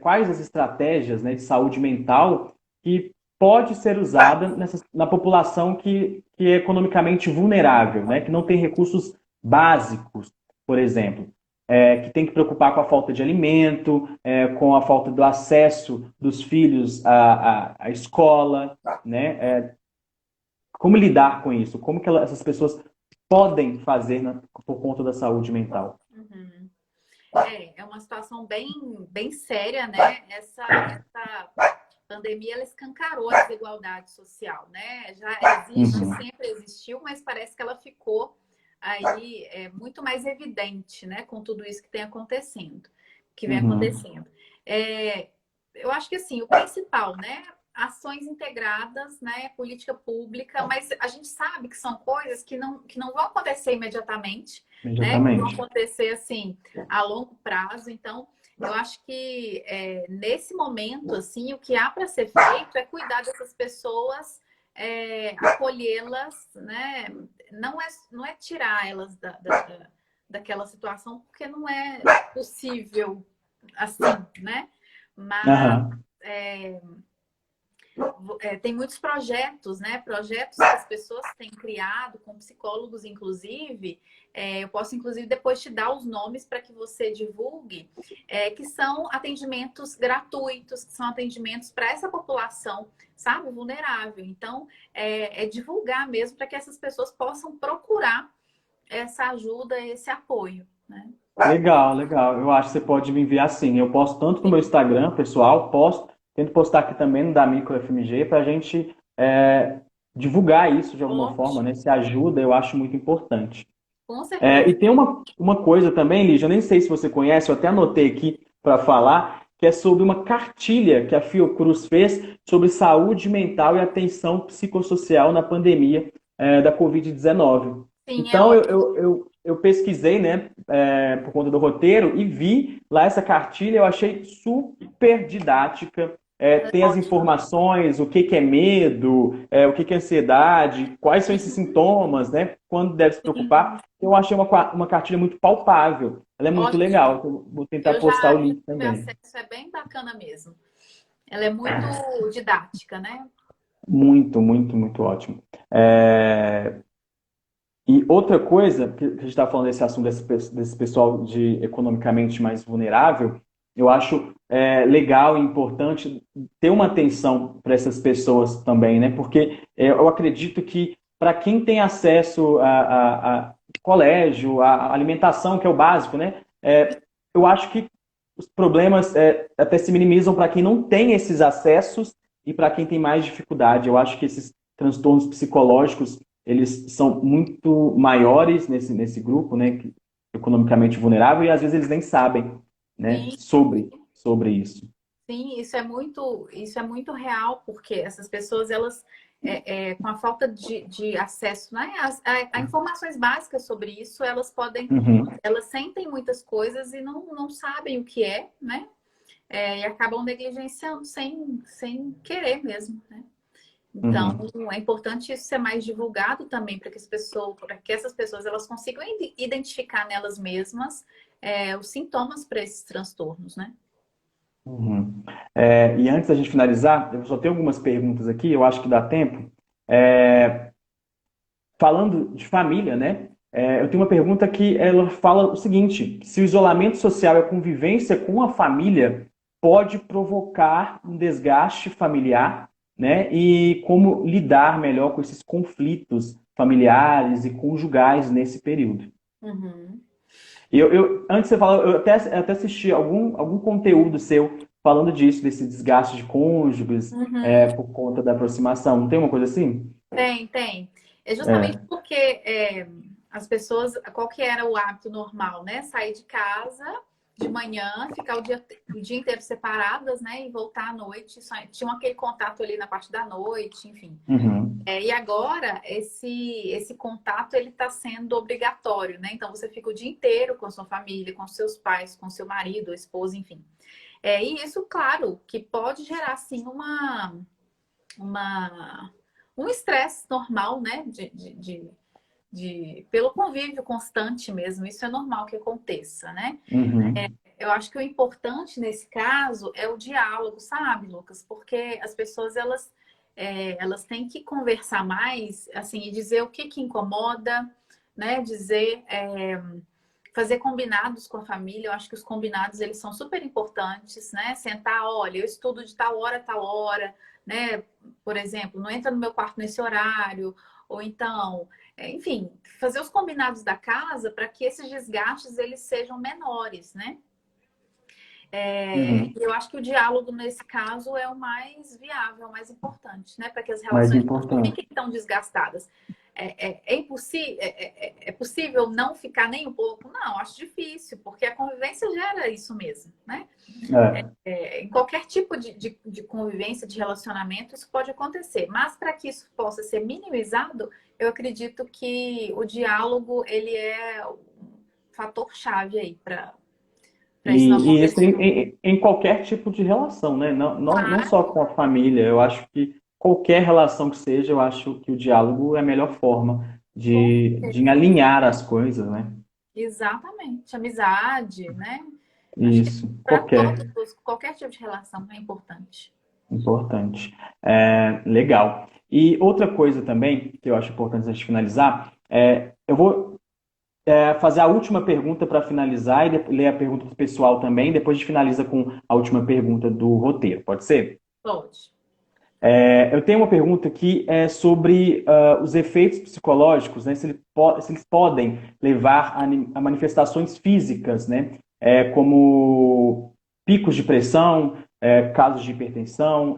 S1: quais as estratégias, né, de saúde mental que pode ser usada na população que é economicamente vulnerável, né, que não tem recursos básicos, por exemplo, que tem que preocupar com a falta de alimento, com a falta do acesso dos filhos à escola, né? Como lidar com isso? Como que essas pessoas podem fazer por conta da saúde mental?
S2: Uhum. É uma situação bem séria, né? Essa pandemia ela escancarou a desigualdade social, né? Já existe,
S1: Uhum,
S2: sempre existiu, mas parece que ela ficou aí muito mais evidente, né? Com tudo isso que vem
S1: uhum,
S2: acontecendo. É, eu acho que assim, o principal, né? Ações integradas, né? Política pública, mas a gente sabe que são coisas que não vão acontecer imediatamente, né? Que vão
S1: imediatamente.
S2: acontecer assim a longo prazo. Então, eu acho que nesse momento, assim, o que há para ser feito é cuidar dessas pessoas, acolhê-las, né? Não é tirar elas daquela situação, porque não é possível assim, né? Mas
S1: Aham,
S2: tem muitos projetos, né? Projetos que as pessoas têm criado, com psicólogos, inclusive. Eu posso, inclusive, depois te dar os nomes para que você divulgue, que são atendimentos gratuitos, que são atendimentos para essa população, sabe, vulnerável. Então, divulgar mesmo para que essas pessoas possam procurar essa ajuda, esse apoio, né?
S1: legal, legal. Eu acho que você pode me enviar sim. Eu posto tanto no meu Instagram, pessoal, tento postar aqui também no da Micro FMG para a gente divulgar isso de alguma forma, né?
S2: Ótimo,
S1: Se ajuda, eu acho muito importante.
S2: com
S1: E
S2: certeza.
S1: tem uma coisa também, Lígia, eu nem sei se você conhece, eu até anotei aqui para falar, que é sobre uma cartilha que a Fiocruz fez sobre saúde mental e atenção psicossocial na pandemia da Covid-19.
S2: Sim, é
S1: Então,
S2: ótimo.
S1: eu pesquisei, né, por conta do roteiro e vi lá essa cartilha, eu achei super didática, tem as
S2: Ótimo.
S1: informações, o que que é medo, o que que é ansiedade, quais são esses sintomas, né? Quando deve se preocupar.
S2: Sim,
S1: Eu achei uma cartilha muito palpável. Ela é muito legal.
S2: ótimo.
S1: Eu vou tentar
S2: Eu
S1: postar o
S2: já
S1: link
S2: tive
S1: também.
S2: acesso, é bem bacana mesmo. Ela é muito didática, né?
S1: Muito, muito, muito ótimo. É, E outra coisa, que a gente está falando desse assunto desse pessoal de economicamente mais vulnerável, eu acho legal e importante ter uma atenção para essas pessoas também, né? Porque eu acredito que para quem tem acesso a colégio, a alimentação, que é o básico, né? Eu acho que os problemas até se minimizam para quem não tem esses acessos e para quem tem mais dificuldade. Eu acho que esses transtornos psicológicos eles são muito maiores nesse grupo, né, economicamente vulnerável, e às vezes eles nem sabem, né,
S2: Sim,
S1: sobre isso.
S2: sim, isso é muito real, porque essas pessoas, elas, com a falta de acesso, né, a informações básicas sobre isso,
S1: Uhum,
S2: elas sentem muitas coisas e não sabem o que é, né? E acabam negligenciando sem querer mesmo, né? Então,
S1: uhum.
S2: é importante isso ser mais divulgado também para que essas pessoas elas consigam identificar nelas mesmas os sintomas para esses transtornos, né?
S1: Uhum. E antes da gente finalizar, eu só tenho algumas perguntas aqui, eu acho que dá tempo. É, falando de família, né? Eu tenho uma pergunta que ela fala o seguinte: se o isolamento social e a convivência com a família pode provocar um desgaste familiar, né? E como lidar melhor com esses conflitos familiares e conjugais nesse período.
S2: Uhum.
S1: Antes de você falar, eu até assisti algum conteúdo seu falando disso, desse desgaste de cônjuges,
S2: Uhum.
S1: por conta da aproximação. Não tem uma coisa assim?
S2: Tem. É justamente
S1: É.
S2: porque as pessoas, qual que era o hábito normal, né? Sair de casa de manhã, ficar o dia inteiro separadas, né? E voltar à noite. Só, tinham aquele contato ali na parte da noite, enfim.
S1: Uhum.
S2: E agora, esse contato, ele está sendo obrigatório, né? Então, você fica o dia inteiro com a sua família, com seus pais, com seu marido, esposa, enfim. E isso, claro, que pode gerar, sim, uma, um estresse normal, né? Pelo convívio constante mesmo. Isso é normal que aconteça, né?
S1: Uhum.
S2: Eu acho que o importante nesse caso é o diálogo, sabe, Lucas? Porque as pessoas, elas têm que conversar mais, assim, e dizer o que incomoda, né? Fazer combinados com a família. Eu acho que os combinados, eles são super importantes, né? Sentar, olha, eu estudo de tal hora, né? Por exemplo, não entra no meu quarto nesse horário, ou então, enfim, fazer os combinados da casa para que esses desgastes, eles sejam menores, né?
S1: Uhum.
S2: E eu acho que o diálogo, nesse caso, é o mais viável, o mais importante, né? Para que as
S1: Mais
S2: relações não
S1: importante.
S2: fiquem tão desgastadas. É possível não ficar nem um pouco? Não, acho difícil, porque a convivência gera isso mesmo, né?
S1: É.
S2: Em qualquer tipo de convivência, de relacionamento, isso pode acontecer. Mas para que isso possa ser minimizado, eu acredito que o diálogo, ele é um fator chave aí para isso não
S1: E isso
S2: acontecer.
S1: em qualquer tipo de relação, né? Não só
S2: Claro,
S1: com a família. Eu acho que qualquer relação que seja, eu acho que o diálogo é a melhor forma
S2: com
S1: de
S2: certeza.
S1: alinhar as coisas, né?
S2: Exatamente. Amizade, né? Acho que
S1: Isso.
S2: para
S1: Qualquer.
S2: todos, qualquer tipo de relação é importante.
S1: Importante. Legal. E outra coisa também, que eu acho importante antes de finalizar, eu vou fazer a última pergunta para finalizar e ler a pergunta do pessoal também. Depois a gente finaliza com a última pergunta do roteiro. Pode ser?
S2: Pode.
S1: Eu tenho uma pergunta aqui sobre os efeitos psicológicos, né? Se eles podem levar a manifestações físicas, né? Como picos de pressão, casos de hipertensão,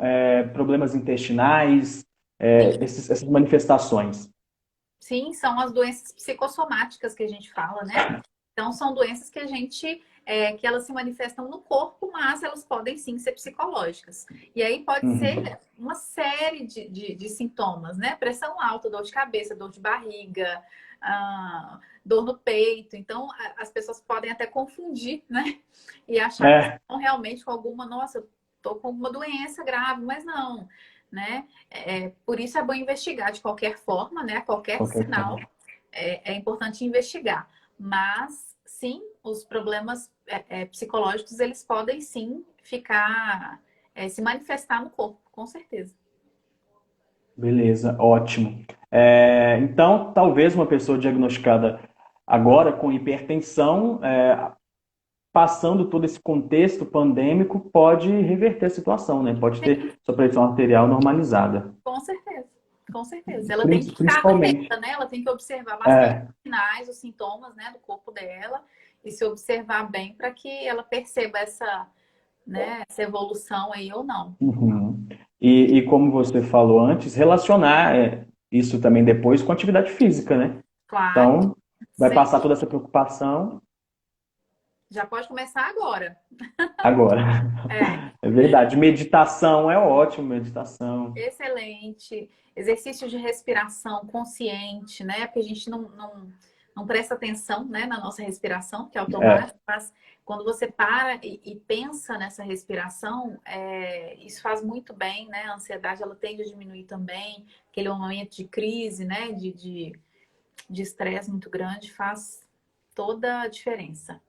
S1: problemas intestinais,
S2: Sim,
S1: essas manifestações.
S2: sim, são as doenças psicossomáticas que a gente fala, né? Então, são doenças que que elas se manifestam no corpo, mas elas podem sim ser psicológicas. E aí pode
S1: Uhum.
S2: ser uma série de sintomas, né? Pressão alta, dor de cabeça, dor de barriga, dor no peito. Então, as pessoas podem até confundir, né? E achar que
S1: É,
S2: estão realmente com alguma, nossa. tô com uma doença grave, mas não, né? Por isso é bom investigar de qualquer forma, né? Qualquer
S1: Qualquer
S2: sinal
S1: forma.
S2: é importante investigar. Mas, sim, os problemas psicológicos, eles podem sim ficar, se manifestar no corpo, com certeza.
S1: Beleza, ótimo. Então, talvez uma pessoa diagnosticada agora com hipertensão, passando todo esse contexto pandêmico, pode reverter a situação, né? Pode ter sua pressão arterial normalizada.
S2: Com certeza, com certeza. Ela tem que ficar
S1: Principalmente.
S2: atenta, né? Ela tem que observar bastante
S1: É,
S2: os sinais, os sintomas, né, do corpo dela e se observar bem para que ela perceba essa evolução aí ou não.
S1: uhum. E como você falou antes, relacionar isso também depois com atividade física, né?
S2: Claro,
S1: Então, vai
S2: sem
S1: passar toda
S2: dúvida.
S1: essa preocupação
S2: Já pode começar agora.
S1: agora.
S2: É,
S1: É verdade. Meditação é ótimo, meditação.
S2: excelente. Exercício de respiração consciente, né? Porque a gente não presta atenção, né, na nossa respiração, que é
S1: É,
S2: automático, mas quando você para e pensa nessa respiração, isso faz muito bem, né? A ansiedade, ela tende a diminuir também. Aquele momento de crise, né? De estresse muito grande faz toda a diferença.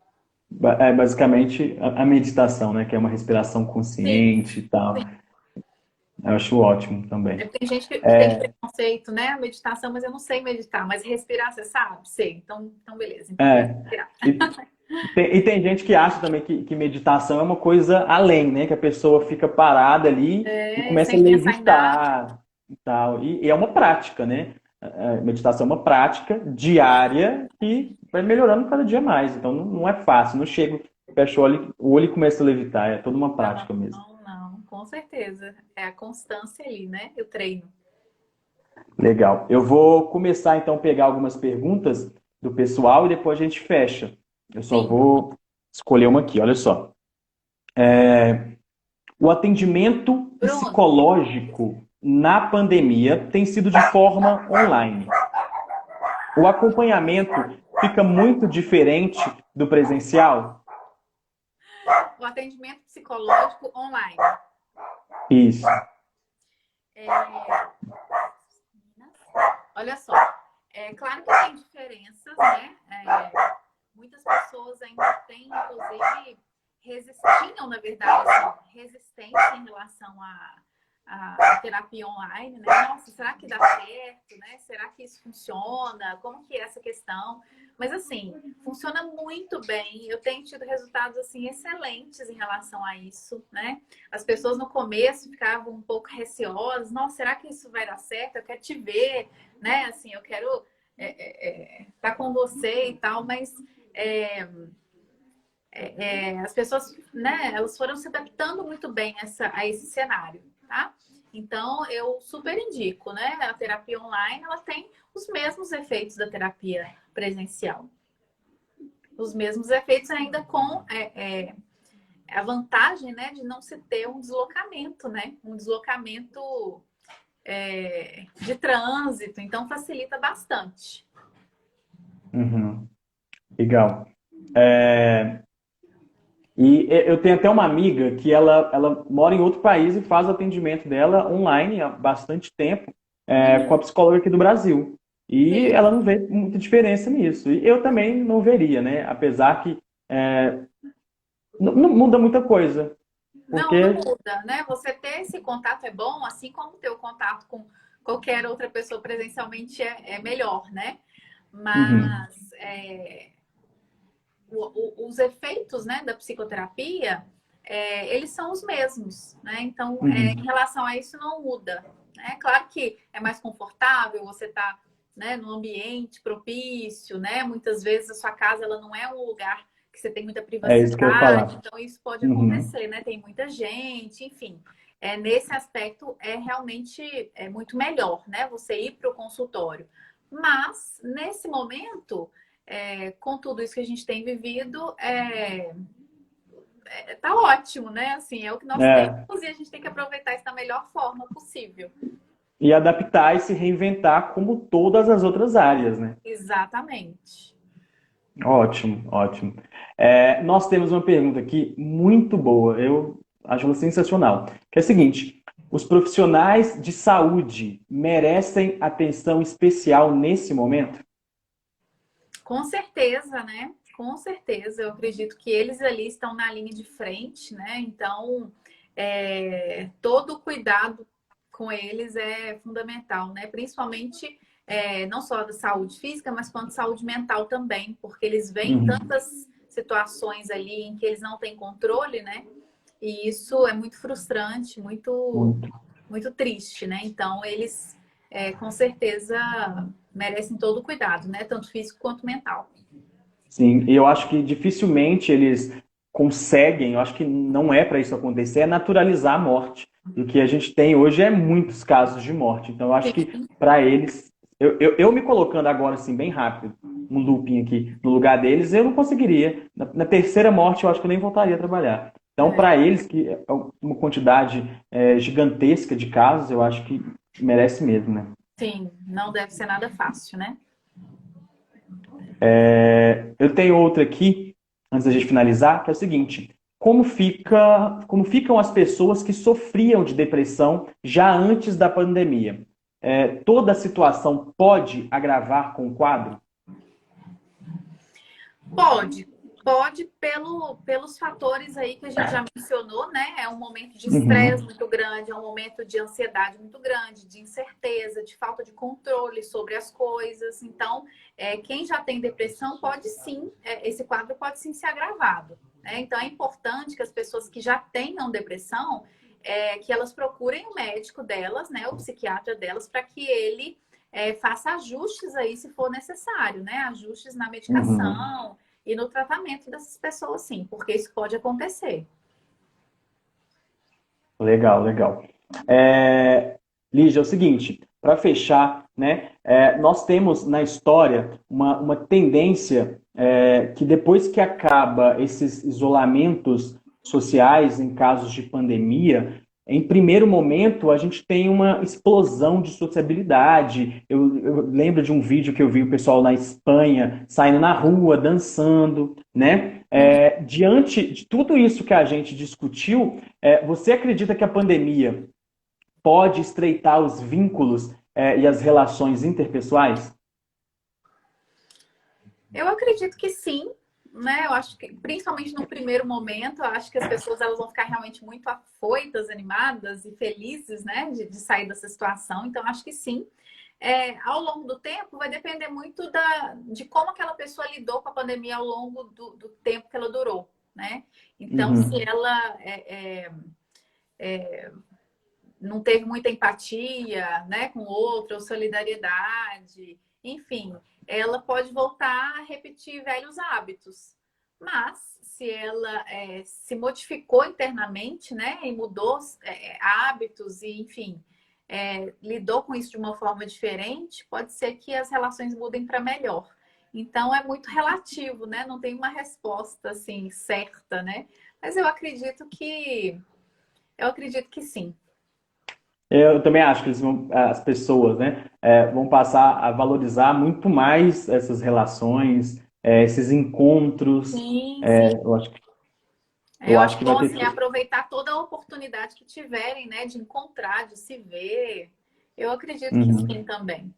S1: basicamente a meditação, né? Que é uma respiração
S2: Sim,
S1: consciente e tal.
S2: sim.
S1: Eu acho ótimo também.
S2: Tem gente que tem preconceito, né? Meditação, mas eu não sei meditar. Mas respirar, você sabe? Sei. Então beleza. Então vou
S1: É,
S2: respirar.
S1: e tem gente que acha também que meditação é uma coisa além, né? Que a pessoa fica parada ali e começa a
S2: Sem pensar em nada.
S1: levitar e tal. E é uma prática, né? Meditação é uma prática diária que vai melhorando cada dia mais. Então não é fácil, não chega, fecha o olho e começa a levitar. É toda uma prática mesmo.
S2: Não, com certeza. É a constância ali, né? E o treino.
S1: Legal. Eu vou começar então a pegar algumas perguntas do pessoal e depois a gente fecha. Eu só
S2: Sim.
S1: vou escolher uma aqui, olha só. O atendimento
S2: Bruno,
S1: psicológico na pandemia tem sido de forma online. O acompanhamento fica muito diferente do presencial?
S2: o atendimento psicológico online.
S1: Isso.
S2: É, olha só, é claro que tem diferenças, né? Muitas pessoas ainda têm, inclusive, tinham, na verdade, assim, resistência em relação à terapia online, né? Nossa, será que dá certo, né? Será que isso funciona? Como que é essa questão? Mas, assim, funciona muito bem. Eu tenho tido resultados, assim, excelentes em relação a isso, né? As pessoas no começo ficavam um pouco receosas. Nossa, será que isso vai dar certo? Eu quero te ver, né? Assim, eu quero estar com você e tal, mas as pessoas, né, elas foram se adaptando muito bem a esse cenário, tá? Então, eu super indico, né? A terapia online, ela tem os mesmos efeitos da terapia presencial. Os mesmos efeitos ainda com a vantagem, né, de não se ter um deslocamento, né? Um deslocamento de trânsito. Então, facilita bastante.
S1: Uhum. Legal. E eu tenho até uma amiga que ela mora em outro país e faz o atendimento dela online há bastante tempo, com a psicóloga aqui do Brasil. E
S2: Sim.
S1: ela não vê muita diferença nisso. E eu também não veria, né? Apesar que não muda muita coisa.
S2: Não
S1: Porque.
S2: muda, né? Você ter esse contato é bom, assim como ter o contato com qualquer outra pessoa presencialmente é melhor, né?
S1: Uhum,
S2: Mas os efeitos, né, da psicoterapia, eles são os mesmos, né? Então, em
S1: uhum.
S2: relação a isso, não muda. É claro que é mais confortável, você tá, né, num ambiente propício, né? Muitas vezes a sua casa ela não é um lugar que você tem muita
S1: É isso que eu ia
S2: privacidade,
S1: falar.
S2: então isso pode
S1: Uhum.
S2: acontecer, né? Tem muita gente, enfim. Nesse aspecto é realmente muito melhor, né? Você ir para o consultório. Mas, nesse momento, com tudo isso que a gente tem vivido, tá ótimo, né? Assim, é o que nós temos
S1: É,
S2: e a gente tem que aproveitar isso da melhor forma possível.
S1: e adaptar e se reinventar como todas as outras áreas, né?
S2: Exatamente.
S1: Ótimo, ótimo. Nós temos uma pergunta aqui muito boa. Eu acho ela sensacional. Que é o seguinte, os profissionais de saúde merecem atenção especial nesse momento?
S2: Com certeza, né? Com certeza. Eu acredito que eles ali estão na linha de frente, né? Então, todo o cuidado com eles é fundamental, né? Principalmente não só da saúde física, mas quanto saúde mental também, porque eles veem
S1: Uhum.
S2: tantas situações ali em que eles não têm controle, né? E isso é muito frustrante, muito,
S1: Muito.
S2: muito triste, né? Então, eles com certeza merecem todo o cuidado, né? Tanto físico quanto mental.
S1: Sim, e eu acho que dificilmente eles conseguem, eu acho que não é para isso acontecer, é naturalizar a morte. E o que a gente tem hoje é muitos casos de morte. Então, eu acho que
S2: Sim,
S1: para eles, eu me colocando agora assim, bem rápido, um looping aqui no lugar deles, eu não conseguiria. Na terceira morte, eu acho que eu nem voltaria a trabalhar. Então,
S2: é,
S1: para eles, que é uma quantidade gigantesca de casos, eu acho que merece mesmo, né?
S2: sim, não deve ser nada fácil, né?
S1: Eu tenho outra aqui, antes da gente finalizar, que é o seguinte: como ficam as pessoas que sofriam de depressão já antes da pandemia? Toda a situação pode agravar com o quadro?
S2: Pode, pode pelos fatores aí que a gente já mencionou, né? É um momento de estresse
S1: Uhum,
S2: muito grande, é um momento de ansiedade muito grande, de incerteza, de falta de controle sobre as coisas. Então, quem já tem depressão pode sim, esse quadro pode sim ser agravado, né? Então, é importante que as pessoas que já tenham depressão, que elas procurem o médico delas, né? O psiquiatra delas, para que ele faça ajustes aí se for necessário, né? Ajustes na
S1: uhum.
S2: medicação e no tratamento dessas pessoas, sim, porque isso pode acontecer.
S1: Legal, legal. Lígia, é o seguinte, para fechar, né, nós temos na história uma tendência que depois que acaba esses isolamentos sociais em casos de pandemia, em primeiro momento a gente tem uma explosão de sociabilidade. Eu lembro de um vídeo que eu vi o pessoal na Espanha saindo na rua, dançando, né? Diante de tudo isso que a gente discutiu, você acredita que a pandemia pode estreitar os vínculos e as relações interpessoais?
S2: Eu acredito que sim, né? Eu acho que, principalmente no primeiro momento, eu acho que as pessoas elas vão ficar realmente muito afoitas, animadas e felizes, né, de sair dessa situação. Então, acho que sim. Ao longo do tempo, vai depender muito de como aquela pessoa lidou com a pandemia ao longo do tempo que ela durou, né? Então, se
S1: Uhum,
S2: ela não teve muita empatia, né, com o outro, ou solidariedade, enfim, ela pode voltar a repetir velhos hábitos. Mas se ela se modificou internamente, né, e mudou hábitos e, enfim, lidou com isso de uma forma diferente, pode ser que as relações mudem para melhor. Então é muito relativo, né? Não tem uma resposta assim certa, né? Mas eu acredito que sim.
S1: eu também acho que as pessoas, né, vão passar a valorizar muito mais essas relações, esses encontros.
S2: Sim, sim.
S1: Eu acho, eu
S2: Eu
S1: acho
S2: acho
S1: que vai
S2: bom
S1: ter.
S2: assim, aproveitar toda a oportunidade que tiverem, né, de encontrar, de se ver. Eu acredito que sim
S1: Uhum.
S2: também.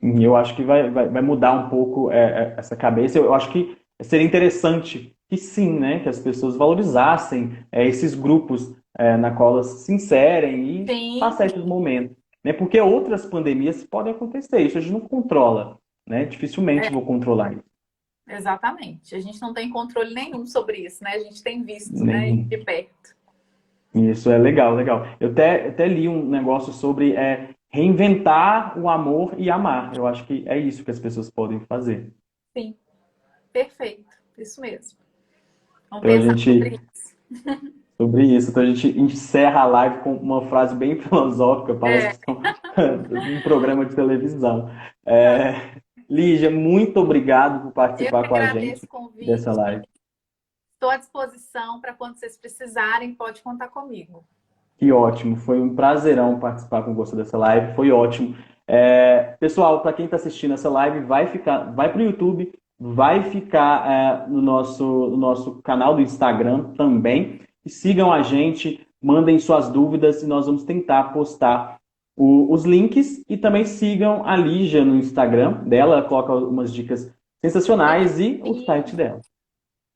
S1: Eu acho que vai mudar um pouco essa cabeça. Eu acho que seria interessante que sim, né, que as pessoas valorizassem esses grupos na qual elas se inserem e
S2: Sim,
S1: passar esses momentos, né? Porque outras pandemias podem acontecer, isso a gente não controla, né? Dificilmente
S2: é,
S1: vou controlar isso.
S2: exatamente. A gente não tem controle nenhum sobre isso, né? A gente tem visto, né,
S1: Nem-
S2: de perto.
S1: Isso é legal, legal. Eu até li um negócio sobre reinventar o amor e amar. Eu acho que é isso que as pessoas podem fazer.
S2: Sim, perfeito. Isso mesmo. Vamos
S1: Então a
S2: pensar
S1: gente
S2: sobre isso.
S1: sobre isso. Então a gente encerra a live com uma frase bem filosófica, parece
S2: É,
S1: que um programa de televisão. Lígia, muito obrigado por
S2: eu
S1: participar
S2: que
S1: com a gente
S2: agradeço o
S1: dessa
S2: convite.
S1: live.
S2: Estou à disposição para quando vocês precisarem, pode contar comigo.
S1: Que ótimo, foi um prazerão participar com você dessa live, foi ótimo. Pessoal, para quem está assistindo essa live, vai para o YouTube, vai ficar no nosso canal do Instagram também. E sigam a gente, mandem suas dúvidas e nós vamos tentar postar os links. E também sigam a Lígia no Instagram dela, ela coloca umas dicas sensacionais e o site dela.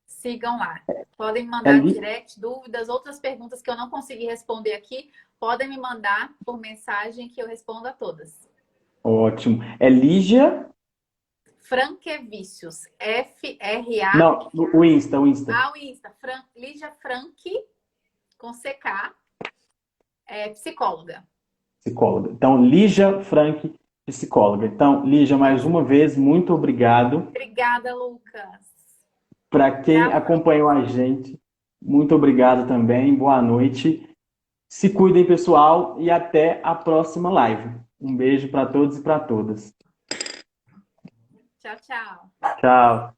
S2: Sigam lá. Podem me
S1: É
S2: mandar direct, dúvidas, outras perguntas que eu não consegui responder aqui, podem me mandar por mensagem que eu respondo a todas.
S1: Ótimo. É Lígia...
S2: Franquevicius. F-R-A...
S1: Não, o Insta, o Insta.
S2: Ah, o Insta. Lígia Frank, com CK, psicóloga.
S1: Psicóloga. Então, Lígia Frank, psicóloga. Então, Lígia, mais uma vez, muito obrigado.
S2: Obrigada, Lucas.
S1: Para quem acompanhou a gente, muito obrigado também. Boa noite. Se cuidem, pessoal, e até a próxima live. Um beijo para todos e para todas.
S2: Tchau, tchau.
S1: Tchau.